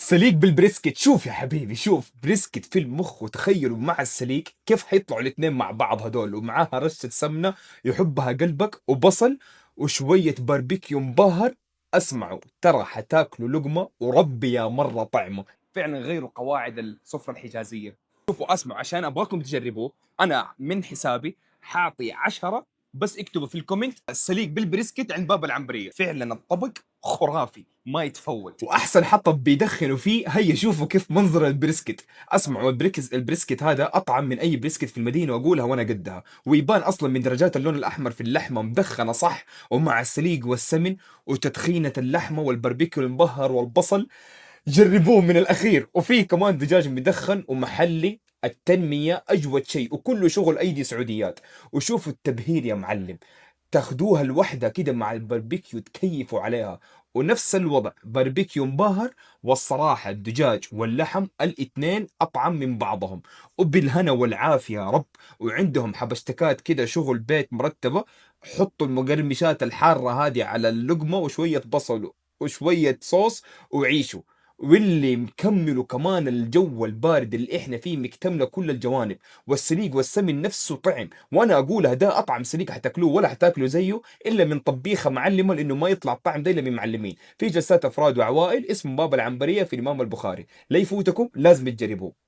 السليق بالبريسكت. شوف يا حبيبي، شوف بريسكت في المخ، وتخيلوا مع السليق كيف حيطلعوا الاثنين مع بعض هدول، ومعاها رشة سمنة يحبها قلبك، وبصل، وشوية باربيكيو مبهر. اسمعوا ترى حتاكلوا لقمة وربي يا مرة طعمة. فعلا غيروا قواعد السفرة الحجازية. شوفوا اسمعوا، عشان ابغاكم تجربوه انا من حسابي حاعطي 10. بس اكتبوا في الكومنت السليق بالبريسكت عند باب العنبرية. فعلا الطبق خرافي ما يتفوت، واحسن حطب بيدخنوا فيه. هيا شوفوا كيف منظر البريسكت. اسمعوا البريسكت هذا اطعم من اي بريسكت في المدينه، واقولها وانا قدها. ويبان اصلا من درجات اللون الاحمر في اللحمه مدخنه صح، ومع السليق والسمن وتدخينه اللحمه والباربيكيو المبهر والبصل. جربوه من الاخير. وفي كمان دجاج مدخن ومحلي. التنمية أجود شيء، وكله شغل أيدي سعوديات. وشوفوا التبهير يا معلم، تاخدوها الوحدة كده مع الباربيكيو تكيفوا عليها. ونفس الوضع باربيكيو مباهر. والصراحة الدجاج واللحم الاتنين أطعم من بعضهم. وبالهنا والعافية يا رب. وعندهم حبشتكات كده شغل بيت مرتبة. حطوا المقرمشات الحارة هذه على اللقمة، وشوية بصل وشوية صوص، وعيشوا. واللي مكمله كمان الجو البارد اللي احنا فيه، مكتمله كل الجوانب. والسليق والسمن نفسه طعم. وانا اقولها ده اطعم سليق حتاكلوه، ولا حتاكلوا زيه الا من طبيخه معلمه، لانه ما يطلع الطعم ده الا من معلمين في جلسات افراد وعوائل. اسمه باب العنبريه في الامام البخاري. لا يفوتكم، لازم تجربوه.